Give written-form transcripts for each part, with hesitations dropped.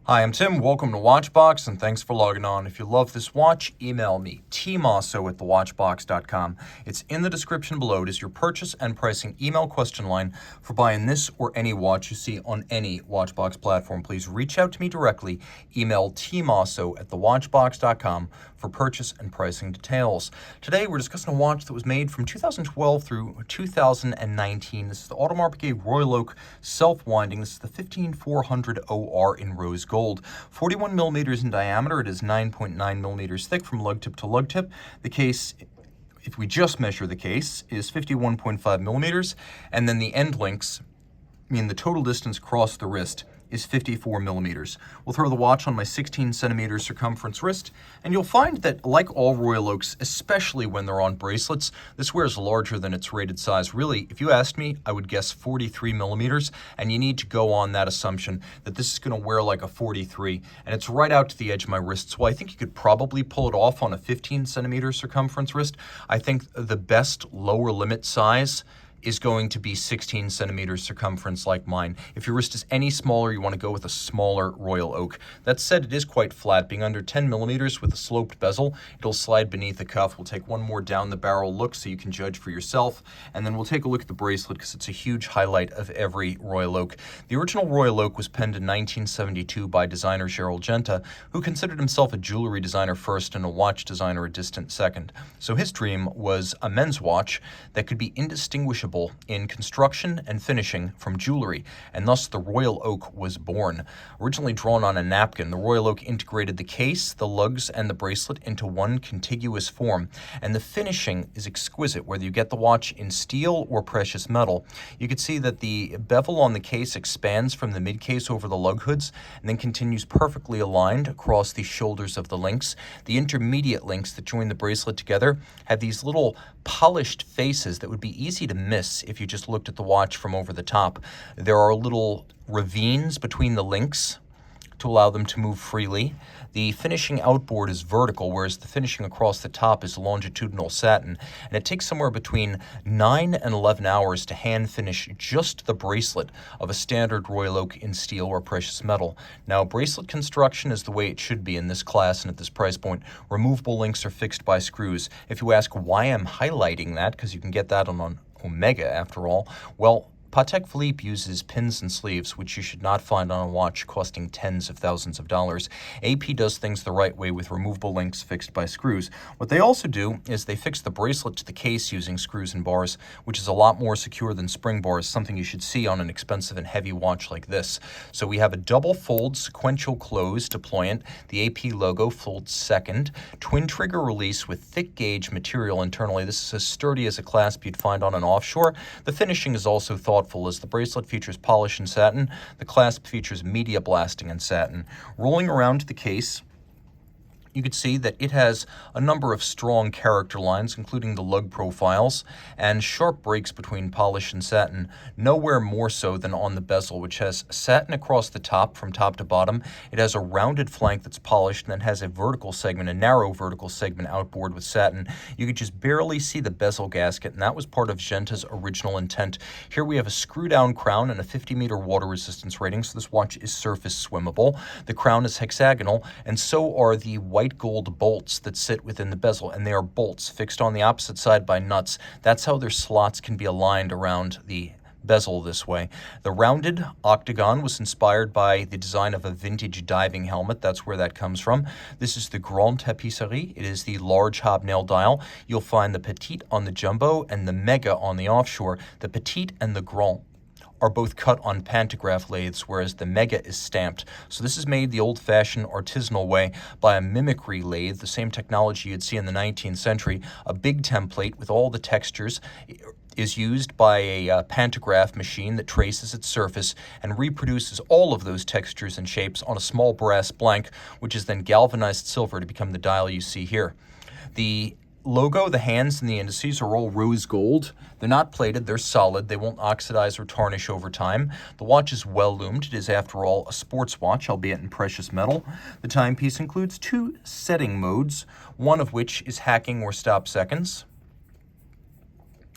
Hi, I'm Tim. Welcome to Watchbox, and thanks for logging on. If you love this watch, email me, tmosso@thewatchbox.com. It's in the description below. It is your purchase and pricing email question line for buying this or any watch you see on any Watchbox platform. Please reach out to me directly. Email tmosso@thewatchbox.com for purchase and pricing details. Today, we're discussing a watch that was made from 2012 through 2019. This is the Audemars Piguet Royal Oak self-winding. This is the 15400OR in rose gold. 41 millimeters in diameter. It is 9.9 millimeters thick from lug tip to lug tip. The case, if we just measure the case, is 51.5 millimeters, and then the end links, mean the total distance across the wrist, is 54 millimeters. We'll throw the watch on my 16 centimeter circumference wrist, and you'll find that, like all Royal Oaks, especially when they're on bracelets, this wears larger than its rated size. Really, if you asked me, I would guess 43 millimeters, and you need to go on that assumption that this is going to wear like a 43, and it's right out to the edge of my wrist, so I think you could probably pull it off on a 15 centimeter circumference wrist. I think the best lower limit size is going to be 16 centimeters circumference like mine. If your wrist is any smaller, you want to go with a smaller Royal Oak. That said, it is quite flat. Being under 10 millimeters with a sloped bezel, it'll slide beneath the cuff. We'll take one more down the barrel look so you can judge for yourself, and then we'll take a look at the bracelet because it's a huge highlight of every Royal Oak. The original Royal Oak was penned in 1972 by designer Gerald Genta, who considered himself a jewelry designer first and a watch designer a distant second. So his dream was a men's watch that could be indistinguishable in construction and finishing from jewelry, and thus the Royal Oak was born. Originally drawn on a napkin, the Royal Oak integrated the case, the lugs, and the bracelet into one contiguous form, and the finishing is exquisite, whether you get the watch in steel or precious metal. You can see that the bevel on the case expands from the mid-case over the lug hoods, and then continues perfectly aligned across the shoulders of the links. The intermediate links that join the bracelet together have these little polished faces that would be easy to miss if you just looked at the watch from over the top. There are little ravines between the links to allow them to move freely. The finishing outboard is vertical, whereas the finishing across the top is longitudinal satin, and it takes somewhere between 9 and 11 hours to hand finish just the bracelet of a standard Royal Oak in steel or precious metal. Now, bracelet construction is the way it should be in this class and at this price point. Removable links are fixed by screws. If you ask why I'm highlighting that, because you can get that on Omega after all, well, Patek Philippe uses pins and sleeves, which you should not find on a watch costing tens of thousands of dollars. AP does things the right way with removable links fixed by screws. What they also do is they fix the bracelet to the case using screws and bars, which is a lot more secure than spring bars, something you should see on an expensive and heavy watch like this. So we have a double fold sequential close deployant. The AP logo folds second. Twin trigger release with thick gauge material internally. This is as sturdy as a clasp you'd find on an offshore. The finishing is also thoughtful, as the bracelet features polish and satin. The clasp features media blasting and satin. Rolling around the case, you can see that it has a number of strong character lines, including the lug profiles, and sharp breaks between polish and satin, nowhere more so than on the bezel, which has satin across the top from top to bottom. It has a rounded flank that's polished, and then has a vertical segment, a narrow vertical segment outboard with satin. You could just barely see the bezel gasket, and that was part of Genta's original intent. Here we have a screw-down crown and a 50-meter water resistance rating, so this watch is surface swimmable. The crown is hexagonal, and so are the white gold bolts that sit within the bezel, and they are bolts fixed on the opposite side by nuts. That's how their slots can be aligned around the bezel this way. The rounded octagon was inspired by the design of a vintage diving helmet. That's where that comes from. This is the Grande Tapisserie. It is the large hobnail dial. You'll find the Petite on the jumbo and the Mega on the offshore. The Petite and the Grand are both cut on pantograph lathes, whereas the Mega is stamped. So this is made the old-fashioned artisanal way by a mimicry lathe, the same technology you'd see in the 19th century. A big template with all the textures is used by a pantograph machine that traces its surface and reproduces all of those textures and shapes on a small brass blank, which is then galvanized silver to become the dial you see here. The logo, the hands, and the indices are all rose gold. They're not plated, they're solid. They won't oxidize or tarnish over time. The watch is well loomed. It is, after all, a sports watch, albeit in precious metal. The timepiece includes 2 setting modes, one of which is hacking or stop seconds.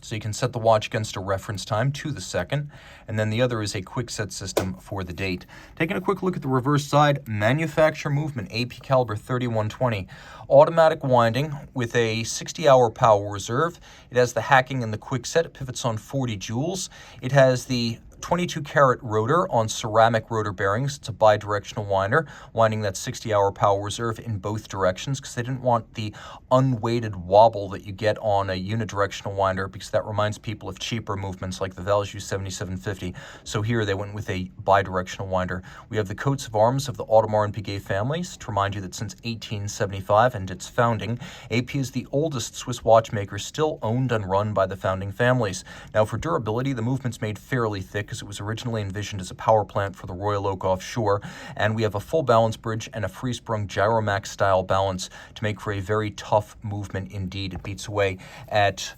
So you can set the watch against a reference time to the second, and then the other is a quick set system for the date. Taking a quick look at the reverse side, manufacturer movement, AP caliber 3120. Automatic winding with a 60-hour power reserve. It has the hacking and the quick set. It pivots on 40 joules. It has the 22-karat rotor on ceramic rotor bearings. It's a bidirectional winder, winding that 60-hour power reserve in both directions because they didn't want the unweighted wobble that you get on a unidirectional winder, because that reminds people of cheaper movements like the Valjoux 7750. So here they went with a bidirectional winder. We have the coats of arms of the Audemars and Piguet families to remind you that since 1875 and its founding, AP is the oldest Swiss watchmaker still owned and run by the founding families. Now for durability, the movement's made fairly thick because it was originally envisioned as a power plant for the Royal Oak offshore, and we have a full balance bridge and a free-sprung gyromax style balance to make for a very tough movement indeed. It beats away at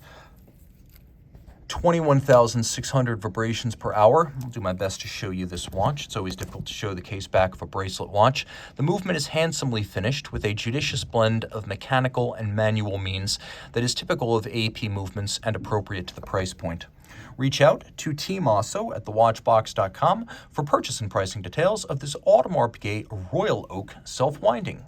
21,600 vibrations per hour. I'll do my best to show you this watch. It's always difficult to show the case back of a bracelet watch. The movement is handsomely finished with a judicious blend of mechanical and manual means that is typical of AP movements and appropriate to the price point. Reach out to Team Mosso at thewatchbox.com for purchase and pricing details of this Audemars Piguet Royal Oak self-winding.